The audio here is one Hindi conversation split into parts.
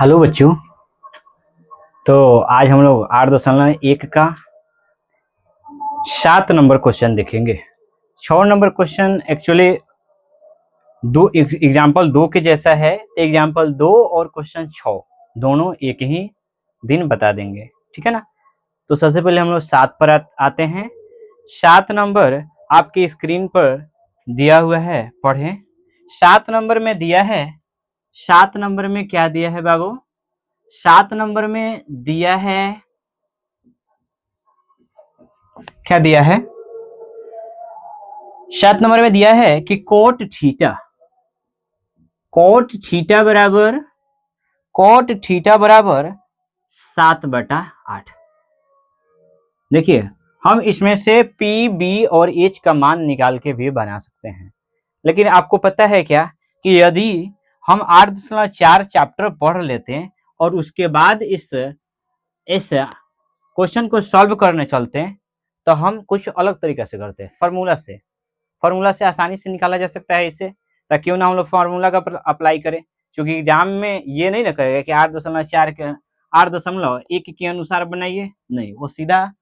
हेलो बच्चों। तो आज हम लोग 8.1 का 7 नंबर क्वेश्चन देखेंगे। 6 नंबर क्वेश्चन एक्चुअली दो एग्जाम्पल 2 के जैसा है। एग्जाम्पल 2 और क्वेश्चन 6 दोनों एक ही दिन बता देंगे, ठीक है ना। तो सबसे पहले हम लोग 7 पर आते हैं। 7 नंबर आपकी स्क्रीन पर दिया हुआ है, पढ़ें। 7 नंबर में दिया है, 7 नंबर में क्या दिया है बाबू? 7 नंबर में दिया है, क्या दिया है? 7 नंबर में दिया है कि कोट थीटा बराबर 7/8। देखिए, हम इसमें से पी, बी और एच का मान निकाल के भी बना सकते हैं। लेकिन आपको पता है क्या कि यदि हम 8.4 चैप्टर पढ़ लेते हैं और उसके बाद इस क्वेश्चन को सॉल्व करने चलते हैं, तो हम कुछ अलग तरीके से करते हैं। फार्मूला से आसानी से निकाला जा सकता है इसे। तो क्यों ना हम लोग फार्मूला का अप्लाई करें, क्योंकि एग्जाम में ये नहीं ना कहेगा कि 8.1 के अनुसार बनाइए, नहीं, वो सीधा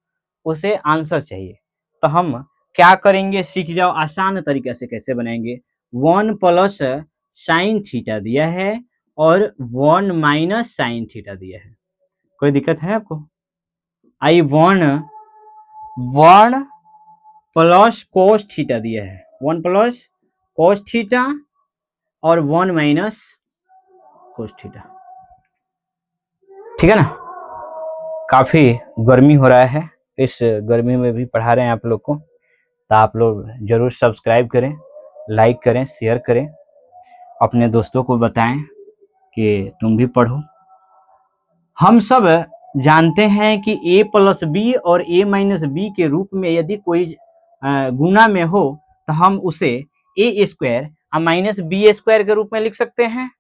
उसे आंसर चाहिए। तो हम क्या करेंगे, सीख जाओ आसान तरीके से कैसे बनाएंगे। 1 प्लस साइन थीटा दिया है और 1 माइनस साइन थीटा दिया है। कोई दिक्कत है आपको? आई 1 प्लस कोस थीटा दिया है, 1 प्लस कोस थीटा और 1 माइनस कोस थीटा, ठीक है ना। काफी गर्मी हो रहा है, इस गर्मी में भी पढ़ा रहे हैं आप लोग को। तो आप लोग जरूर सब्सक्राइब करें, लाइक करें, शेयर करें, अपने दोस्तों को बताएं कि तुम भी पढ़ो। हम सब जानते हैं कि a प्लस बी और a माइनस बी के रूप में यदि कोई गुना में हो तो हम उसे a स्क्वायर और माइनस बी स्क्वायर के रूप में लिख सकते हैं।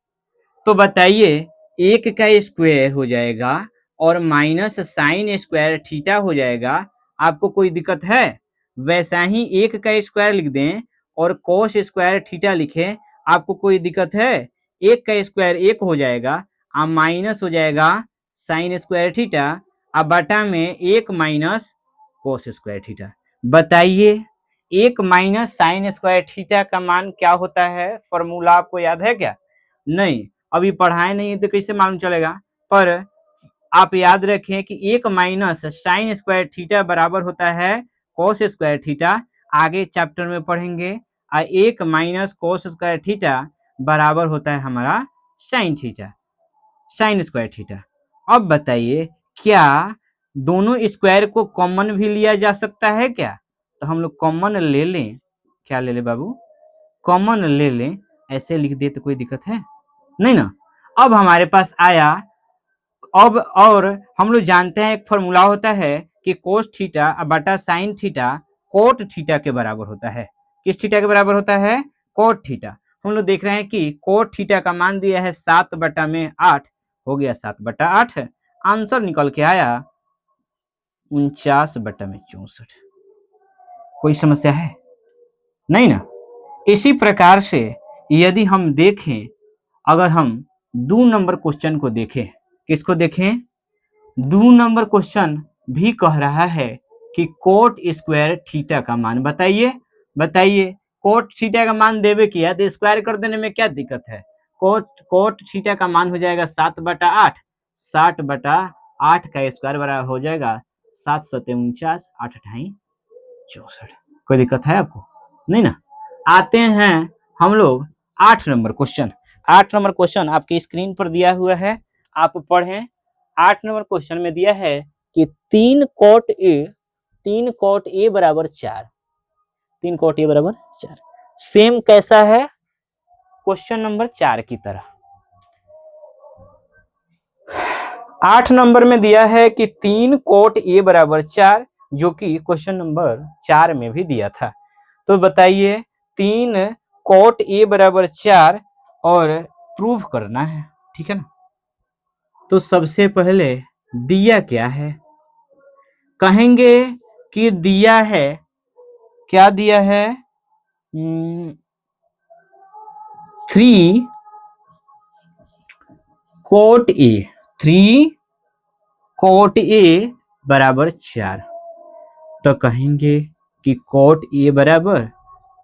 तो बताइए, 1 का स्क्वायर हो जाएगा और माइनस साइन स्क्वायर थीटा हो जाएगा। आपको कोई दिक्कत है? वैसा ही 1 का स्क्वायर लिख दें और कोस स्क्वायर थीटा लिखें, आपको कोई दिक्कत है? 1 का स्क्वायर 1 हो जाएगा और माइनस हो जाएगा साइन स्क्वायर थीटा और बटा में 1 माइनस कोस स्क्वायर थीटा। बताइए, 1 माइनस साइन स्क्वायर थीटा का मान क्या होता है? फॉर्मूला आपको याद है क्या? नहीं, अभी पढ़ाए नहीं तो कैसे मालूम चलेगा। पर आप याद रखें कि 1 माइनस साइन स्क्वायर थीटा बराबर होता है कोस स्क्वायर थीटा। आगे चैप्टर में पढ़ेंगे। 1 माइनस कोस स्क्वायर थीटा बराबर होता है हमारा sine theta, sine square theta. अब बताइए, क्या दोनों स्क्वायर को कॉमन भी लिया जा सकता है क्या? तो हम लोग कॉमन ले लें। क्या ले लें बाबू? कॉमन ले लें। ऐसे लिख दे तो कोई दिक्कत है नहीं ना। अब हमारे पास आया, अब और हम लोग जानते हैं एक फॉर्मूला होता है कि कोस थीटा बटा साइन थीटा कोट थीटा के बराबर होता है। किस थीटा के बराबर होता है? Cot theta. हम लोग देख रहे हैं कि कोट थीटा का मान दिया है 7/8, हो गया 7/8। आंसर निकल के आया 49/64। कोई समस्या है? नहीं ना। इसी प्रकार से यदि हम देखें, अगर हम 2 नंबर क्वेश्चन को देखें, किसको देखें? 2 नंबर क्वेश्चन भी कह रहा है कि कोट स्क्वायर थीटा का मान बताइए। बताइए, कोट थीटा का मान देवे किया तो स्क्वायर कर देने में क्या दिक्कत है? कोट थीटा का मान हो जाएगा 7/8। 7/8 का स्क्वायर बराबर हो जाएगा 7 सते 49, 8 अठाई 64। कोई दिक्कत है आपको? नहीं ना। आते हैं हम लोग 8 नंबर क्वेश्चन। 8 नंबर क्वेश्चन आपकी स्क्रीन पर दिया हुआ है, आप पढ़ें। 8 नंबर क्वेश्चन में दिया है कि 3 कोट ए बराबर 4। 3 कोट ए बराबर 4 सेम कैसा है? क्वेश्चन नंबर 4 की तरह। 8 नंबर में दिया है कि 3 कोट ए बराबर 4, जो कि क्वेश्चन नंबर 4 में भी दिया था। तो बताइए, 3 कोट ए बराबर 4 और प्रूव करना है, ठीक है ना। तो सबसे पहले दिया क्या है? कहेंगे कि दिया है, क्या दिया है? 3 कोट ए 3 कोट ए बराबर 4, तो कहेंगे कि कोट ए बराबर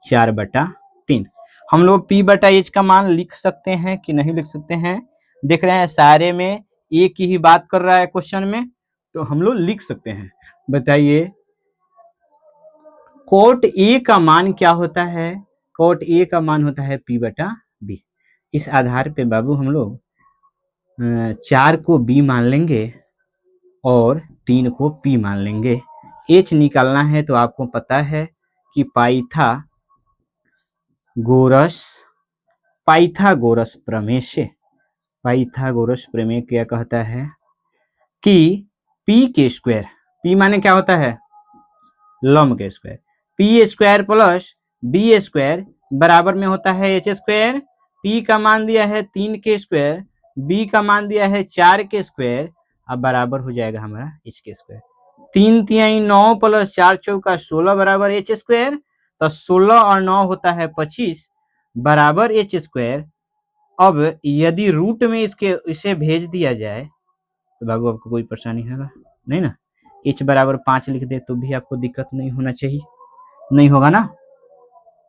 4/3। हम लोग पी बटा एच का मान लिख सकते हैं कि नहीं लिख सकते हैं? देख रहे हैं सारे में ए की ही बात कर रहा है क्वेश्चन में, तो हम लोग लिख सकते हैं। बताइए कोट ए का मान क्या होता है? कोट ए का मान होता है पी बटा बी। इस आधार पे बाबू हम लोग 4 को बी मान लेंगे और 3 को पी मान लेंगे। एच निकालना है तो आपको पता है कि पाइथागोरस प्रमेय क्या कहता है कि पी के स्क्वायर, पी माने क्या होता है? लंब के square, P square plus B square बराबर में होता है एच स्क्वायर। पी का मान दिया है 3 के स्क्वायर, बी का मान दिया है 4 के स्क्वायर, अब बराबर हो जाएगा हमारा एच के स्क्वायर। 3 तिहाई 9 प्लस 4 चौका 16 बराबर एच स्क्वायर, तो 16 और 9 होता है 25 बराबर एच स्क्वायर। अब यदि रूट में इसे भेज दिया जाए तो बाबू आपको कोई परेशानी होगा नहीं ना? एच बराबर 5 लिख दे तो भी आपको दिक्कत नहीं होना चाहिए, नहीं होगा ना?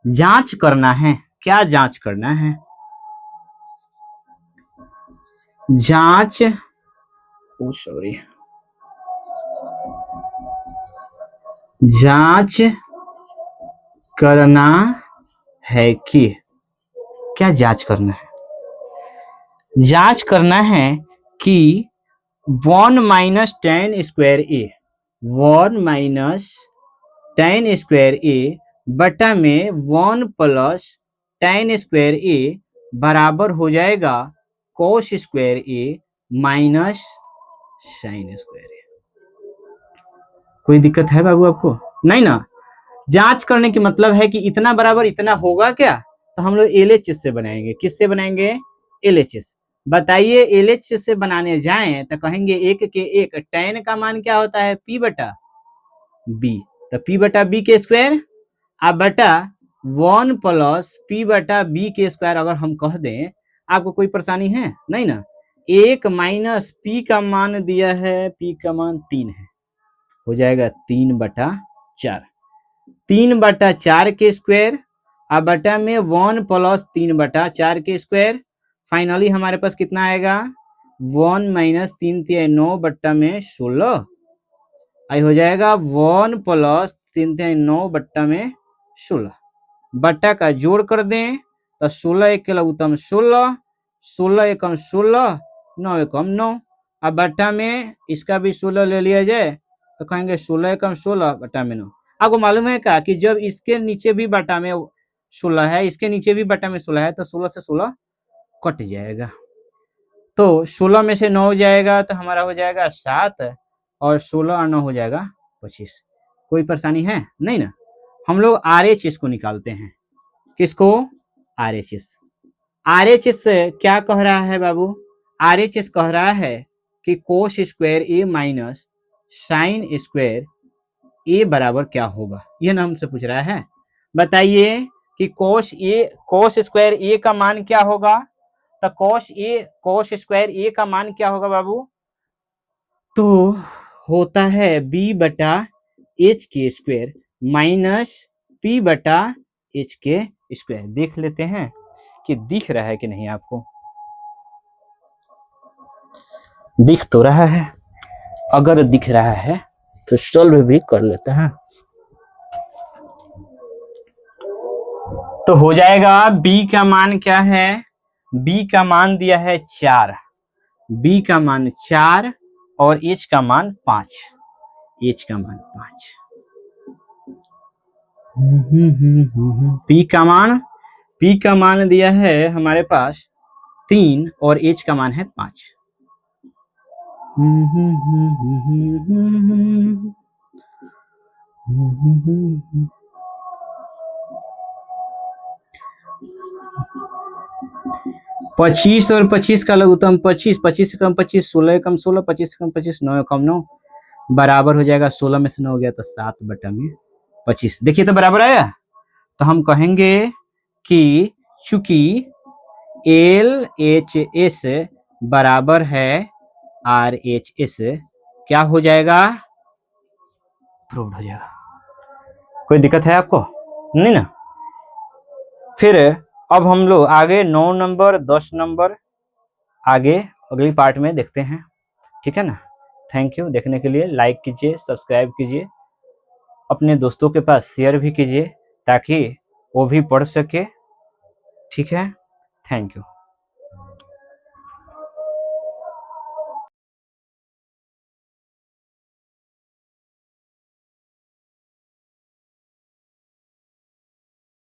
जांच करना है, क्या जांच करना है? जांच जांच करना है कि क्या जांच करना है? जांच करना है कि 1 माइनस टेन स्क्वायर ए 1 माइनस टेन स्क्वायर ए बटा में 1 प्लस टेन स्क्वायर ए बराबर हो जाएगा कोस स्क्वायर ए माइनस साइन स्क्वायर ए। कोई दिक्कत है बाबू आपको? नहीं ना? जांच करने की मतलब है कि इतना बराबर इतना होगा क्या, तो हम लोग एलएचएस से बनाएंगे। किससे बनाएंगे? एलएचएस। बताइए एलएचएस से बनाने जाएं तो कहेंगे एक के एक टेन का मान क्या होता है? पी बटा बी, तो पी बटा बी के स्क्वायर अब बटा 1 प्लस पी बटा बी के स्क्वायर। अगर हम कह दें, आपको कोई परेशानी है? नहीं ना? 1 माइनस पी का मान दिया है, पी का मान 3 है, हो जाएगा 3/4, 3/4 के स्क्वायर अब बटा में 1 प्लस 3/4 के स्क्वायर। फाइनली हमारे पास कितना आएगा? 1 माइनस 3 तिहाई 9 बट्टा में 16, आई हो जाएगा 1 प्लस 3 तिहाई 9 बट्टा में 16। बट्टा का जोड़ कर दें तो 16 एक के लघुत्तम 16, 16 एकम 16, 9 एकम 9। अब बट्टा में इसका भी 16 ले लिया जाए तो कहेंगे 16 एकम 16 बट्टा में 9। आपको मालूम है क्या कि जब इसके नीचे भी बट्टा में 16 है, इसके नीचे भी बट्टा में 16 है, तो 16 से 16 कट जाएगा, तो 16 में से 9 जाएगा तो हमारा हो जाएगा 7 और 16 और 9 हो जाएगा 25। कोई परेशानी है? नहीं ना? हम लोग आरएचएस को निकालते हैं। किसको? आरएचएस। आरएचएस क्या कह रहा है बाबू? आरएचएस कह रहा है कि कोस स्क्वायर ए माइनस साइन स्क्वायर ए बराबर क्या होगा, यह ना हमसे पूछ रहा है। बताइए कि कोस स्क्वायर ए का मान क्या होगा? तो कोस स्क्वायर ए का मान क्या होगा बाबू? तो होता है बी बटा एच के स्क्वायर माइनस पी बटा एच के स्क्वायर। देख लेते हैं कि दिख रहा है कि नहीं आपको? दिख तो रहा है। अगर दिख रहा है तो सॉल्व भी कर लेते हैं। तो हो जाएगा b का मान क्या है? b का मान दिया है 4, b का मान 4 और h का मान 5, h का मान 5। p का मान दिया है हमारे पास 3 और h का मान है 5। पच्चीस और 25 का लघुत्तम 25, 25 कम 25 16 कम 16, 25 कम 25 9 कम 9 बराबर हो जाएगा 16 में से 9 हो गया तो 7/25। देखिए तो बराबर आया। तो हम कहेंगे कि चूंकि LHS बराबर है RHS क्या हो जाएगा, प्रूव्ड हो जाएगा। कोई दिक्कत है आपको? नहीं ना। फिर अब हम लोग आगे 9 नंबर 10 नंबर आगे अगली पार्ट में देखते हैं, ठीक है ना। थैंक यू देखने के लिए। लाइक कीजिए, सब्सक्राइब कीजिए, अपने दोस्तों के पास शेयर भी कीजिए ताकि वो भी पढ़ सके, ठीक है। Thank you.